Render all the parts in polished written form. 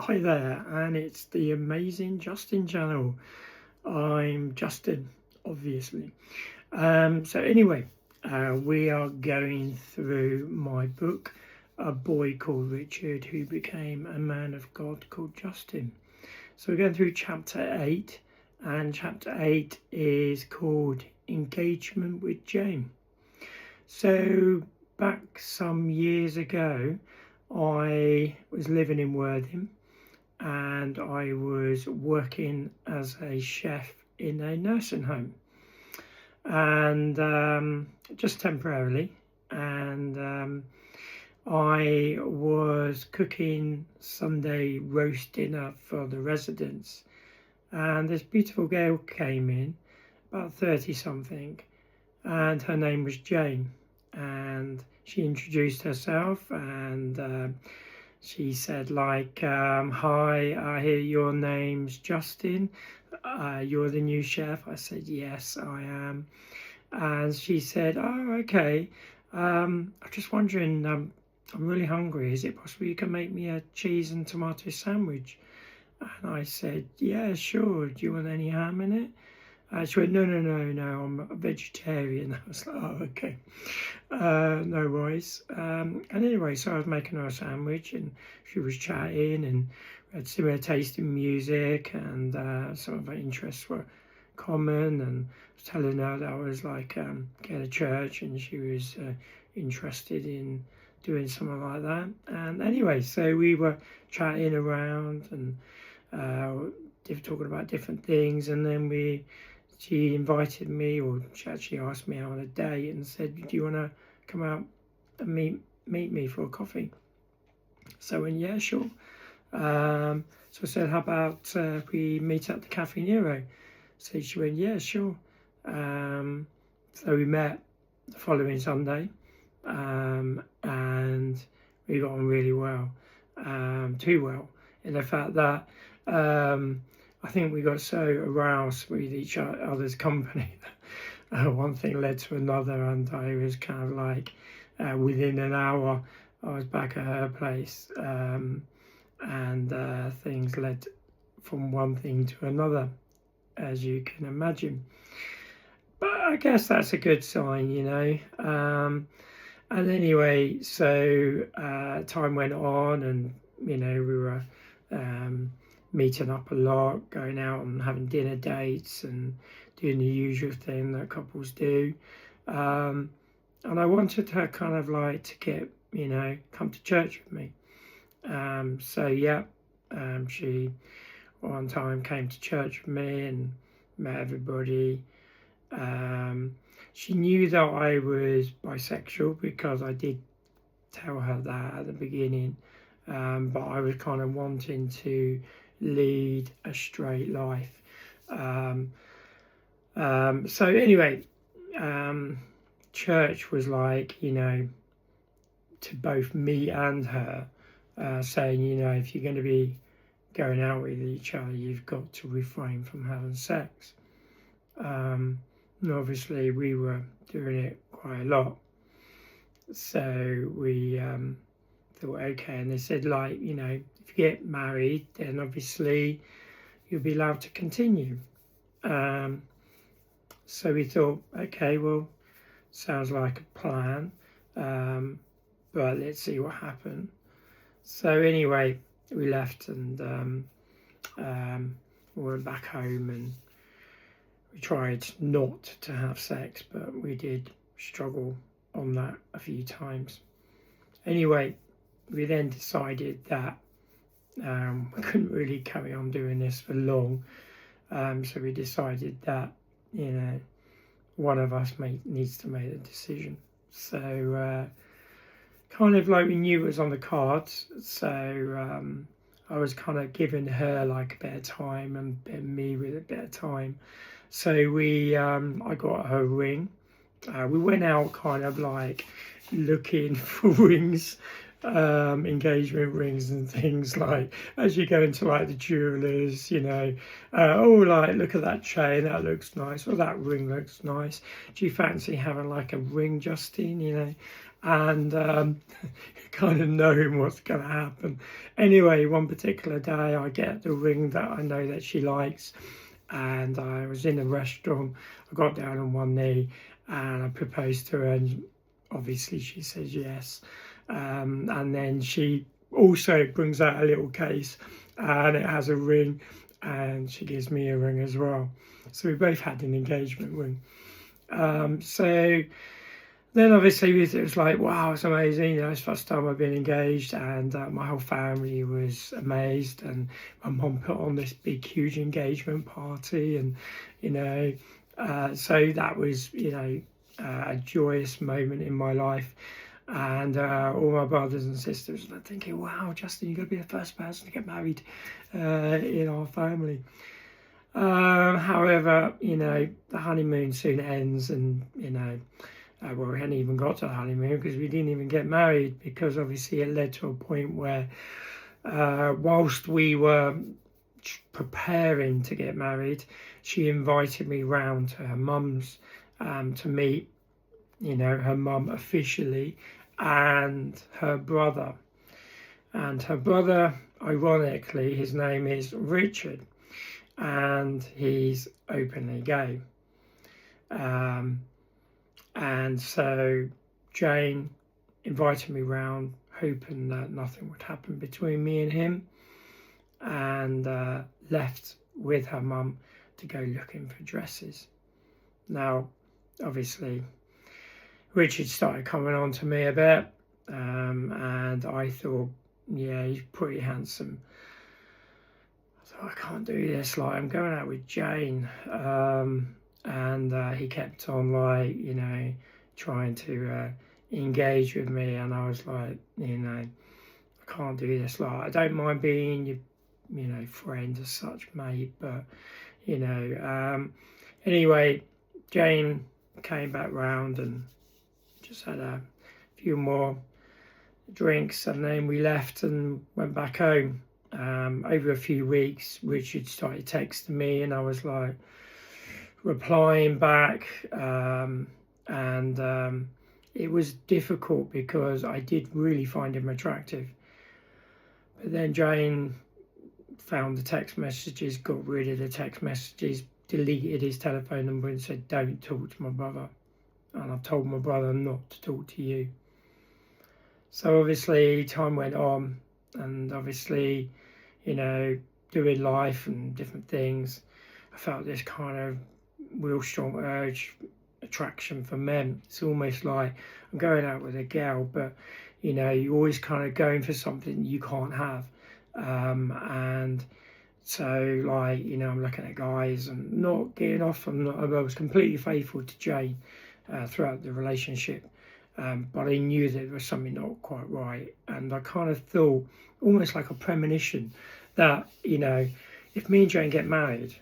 Hi there, and it's the amazing Justin channel. I'm Justin, obviously. So anyway, we are going through my book, A Boy Called Richard Who Became a Man of God Called Justin. So we're going through chapter 8, and chapter 8 is called Engagement with Jane. So back some years ago, I was living in Worthing, and I was working as a chef in a nursing home, and just temporarily. And I was cooking Sunday roast dinner for the residents, and this beautiful girl came in, about 30 something, and her name was Jane, and she introduced herself, and she said, like, hi, I hear your name's Justin. You're the new chef. I said, yes, I am. And she said, oh, okay. I'm just wondering, I'm really hungry. Is it possible you can make me a cheese and tomato sandwich? And I said, yeah, sure. Do you want any ham in it? She went, no, I'm a vegetarian. I was like, oh, okay. No worries. And anyway, so I was making her a sandwich, and she was chatting, and we had similar taste in music, and some of our interests were common, and I was telling her that I was like going to church, and she was interested in doing something like that. And anyway, so we were chatting around and talking about different things, and then she invited me, or she actually asked me out on a date and said, do you want to come out and meet me for a coffee? So I went, yeah, sure. So I said, how about we meet at the Cafe Nero? So she went, yeah, sure. So we met the following Sunday, and we got on really well, too well, in the fact that I think we got so aroused with each other's company that one thing led to another, and I was kind of like, within an hour, I was back at her place, and things led from one thing to another, as you can imagine. But I guess that's a good sign, you know. And anyway, so time went on, and you know, we were meeting up a lot, going out and having dinner dates and doing the usual thing that couples do. And I wanted her kind of like to get, you know, come to church with me. So yeah, she one time came to church with me and met everybody. She knew that I was bisexual because I did tell her that at the beginning, but I was kind of wanting to lead a straight life. So anyway, church was like, you know, to both me and her, saying, you know, if you're going to be going out with each other, you've got to refrain from having sex. And obviously we were doing it quite a lot. So we thought, okay, and they said, like, you know, if you get married, then obviously you'll be allowed to continue. So we thought, okay, well, sounds like a plan, but let's see what happened. So anyway, we left, and we went back home, and we tried not to have sex, but we did struggle on that a few times. Anyway, we then decided that we couldn't really carry on doing this for long, so we decided that, you know, one of us needs to make a decision. So kind of like we knew it was on the cards, so I was kind of giving her like a bit of time and me with a bit of time. So I got her a ring. We went out kind of like looking for rings, engagement rings and things, like as you go into like the jewelers, you know, oh, like, look at that chain, that looks nice, or that ring looks nice. Do you fancy having like a ring, Justine, you know? and kind of knowing what's going to happen. Anyway, one particular day I get the ring that I know that she likes, and I was in a restaurant. I got down on one knee and I proposed to her, and obviously she says yes. And then she also brings out a little case, and it has a ring, and she gives me a ring as well. So we both had an engagement ring. So then obviously it was like, wow, it's amazing. You know, it's the first time I've been engaged, and my whole family was amazed, and my mum put on this big, huge engagement party, and, you know, so that was, you know, a joyous moment in my life. And all my brothers and sisters were thinking, wow, Justin, you're going to be the first person to get married in our family. However, you know, the honeymoon soon ends, and, you know, well, we hadn't even got to the honeymoon because we didn't even get married, because obviously it led to a point where whilst we were preparing to get married, she invited me round to her mum's to meet, you know, her mum officially, and her brother. And her brother, ironically, his name is Richard, and he's openly gay. And so Jane invited me round, hoping that nothing would happen between me and him, and left with her mum to go looking for dresses. Now, obviously, Richard started coming on to me a bit, and I thought, yeah, he's pretty handsome. I thought, I can't do this, like, I'm going out with Jane. And he kept on, like, you know, trying to engage with me, and I was like, you know, I can't do this. Like, I don't mind being your, you know, friend as such, mate, but, you know, anyway, Jane came back round and just had a few more drinks, and then we left and went back home. Over a few weeks, Richard started texting me, and I was like replying back, and it was difficult because I did really find him attractive. But then Jane found the text messages, got rid of the text messages, deleted his telephone number, and said, don't talk to my brother. And I've told my brother not to talk to you. So obviously time went on, and obviously, you know, doing life and different things, I felt this kind of real strong urge, attraction for men. It's almost like I'm going out with a girl, but, you know, you're always kind of going for something you can't have. And so, like, you know, I'm looking at guys and not getting off. I was completely faithful to Jane throughout the relationship, but I knew that there was something not quite right. And I kind of thought, almost like a premonition, that, you know, if me and Jane get married,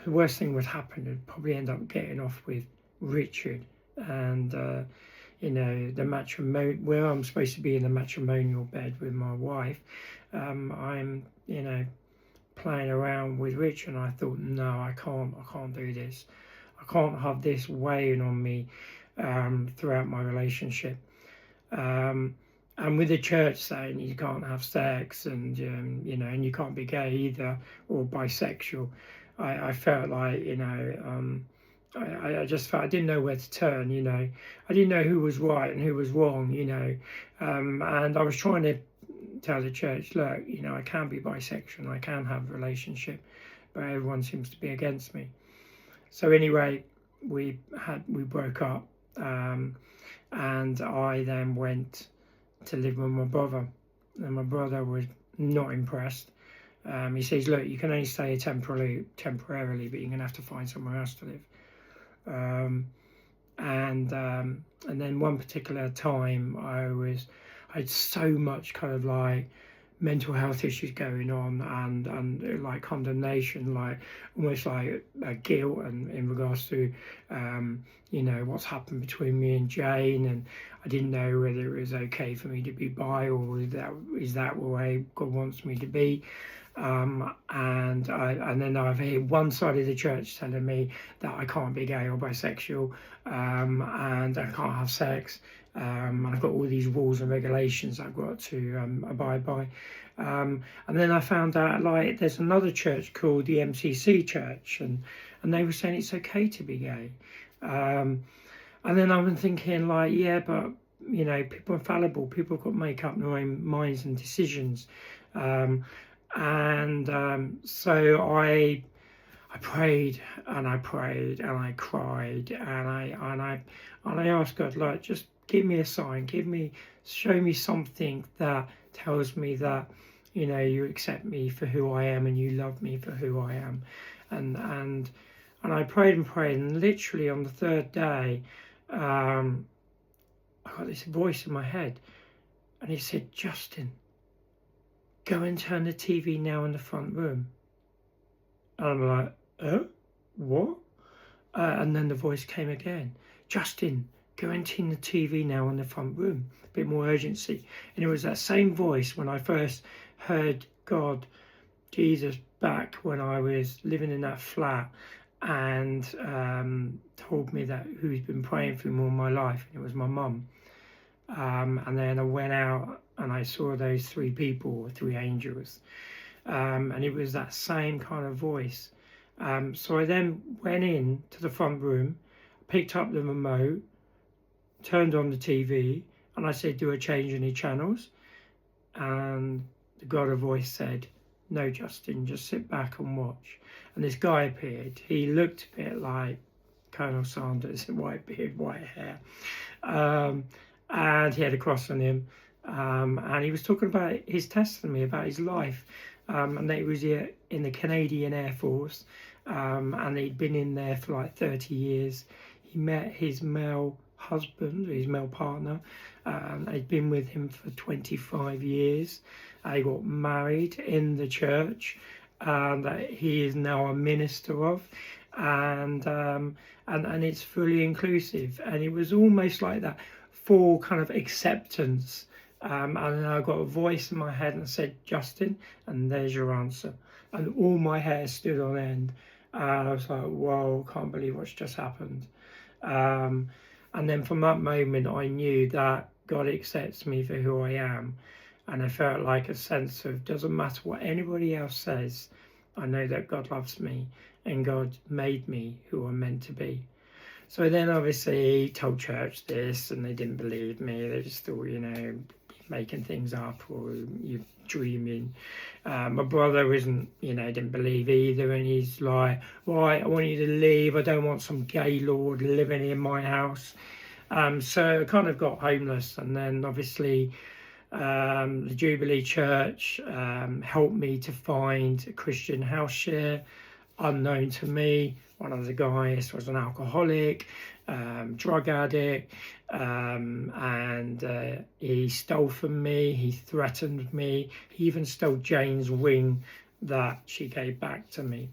the worst thing would happen, I'd probably end up getting off with Richard. And you know, the where I'm supposed to be in the matrimonial bed with my wife, I'm, you know, playing around with Richard. And I thought, no, I can't do this. I can't have this weighing on me throughout my relationship. And with the church saying you can't have sex, and you know, and you can't be gay either, or bisexual, I felt like, you know, I just felt I didn't know where to turn, you know. I didn't know who was right and who was wrong, you know. And I was trying to tell the church, look, you know, I can be bisexual, I can have a relationship, but everyone seems to be against me. So anyway, we broke up, and I then went to live with my brother, and my brother was not impressed. He says, look, you can only stay here temporarily, but you're going to have to find somewhere else to live. And then one particular time I had so much kind of like mental health issues going on, and like condemnation, like almost like guilt, and in regards to you know, what's happened between me and Jane, and I didn't know whether it was okay for me to be bi, or is that the way God wants me to be. And then I've heard one side of the church telling me that I can't be gay or bisexual, and I can't have sex, and I've got all these rules and regulations I've got to abide by. And then I found out, like, there's another church called the MCC Church, and they were saying it's okay to be gay. And then I've been thinking, like, yeah, but you know, people are fallible. People have got to make up their own minds and decisions. So I prayed and I prayed and I cried and I asked God, like, just give me a sign, show me something that tells me that, you know, you accept me for who I am and you love me for who I am. And I prayed and prayed, and literally on the third day, I got this voice in my head, and it said, Justin, go and turn the TV now in the front room. And I'm like, what? And then the voice came again, Justin, go and turn the TV now in the front room. A bit more urgency. And it was that same voice when I first heard God, Jesus, back when I was living in that flat, and told me that who's been praying for me all my life, and it was my mum. And then I went out and I saw those three people, three angels, and it was that same kind of voice. So I then went in to the front room, picked up the remote, turned on the TV, and I said, do I change any channels? And the God of voice said, no, Justin, just sit back and watch. And this guy appeared. He looked a bit like Colonel Sanders, white beard, white hair. And he had a cross on him. And he was talking about his testimony, about his life. And that he was in the Canadian Air Force. And he'd been in there for like 30 years. He met his male husband, his male partner. He'd been with him for 25 years. They got married in the church that he is now a minister of, and it's fully inclusive. And it was almost like that full kind of acceptance. And then I got a voice in my head and said, Justin, and there's your answer. And all my hair stood on end. And I was like, whoa, can't believe what's just happened. And then from that moment, I knew that God accepts me for who I am. And I felt like a sense of, doesn't matter what anybody else says, I know that God loves me and God made me who I'm meant to be. So then obviously told church this, and they didn't believe me. They just thought, you know, making things up or you're dreaming. My brother isn't, you know, didn't believe either, and he's like, right, I want you to leave. I don't want some gay lord living in my house. So I kind of got homeless, and then obviously the Jubilee Church helped me to find a Christian house share, unknown to me. One of the guys was an alcoholic, drug addict, and he stole from me, he threatened me, he even stole Jane's ring that she gave back to me.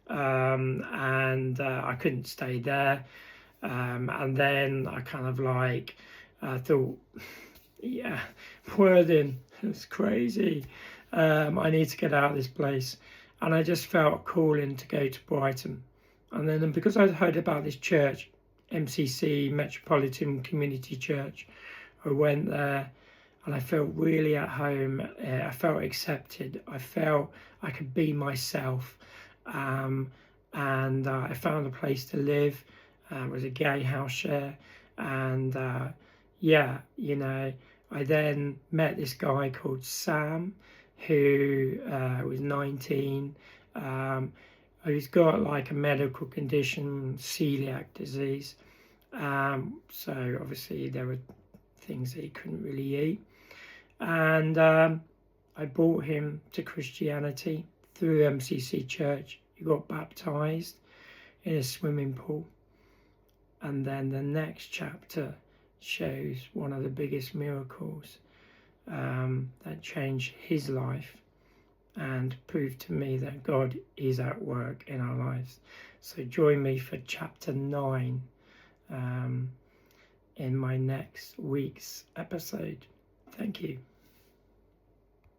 I couldn't stay there. And then I kind of like thought, yeah, Worthing, it's crazy. I need to get out of this place. And I just felt a calling to go to Brighton. And then because I'd heard about this church, MCC, Metropolitan Community Church, I went there and I felt really at home. I felt accepted. I felt I could be myself. And I found a place to live. It was a gay house share. And yeah, you know, I then met this guy called Sam, who was 19. He's got like a medical condition, celiac disease. So obviously there were things that he couldn't really eat. And I brought him to Christianity through MCC Church. He got baptized in a swimming pool. And then the next chapter shows one of the biggest miracles that changed his life and proved to me that God is at work in our lives. So join me for chapter 9 in my next week's episode. Thank you.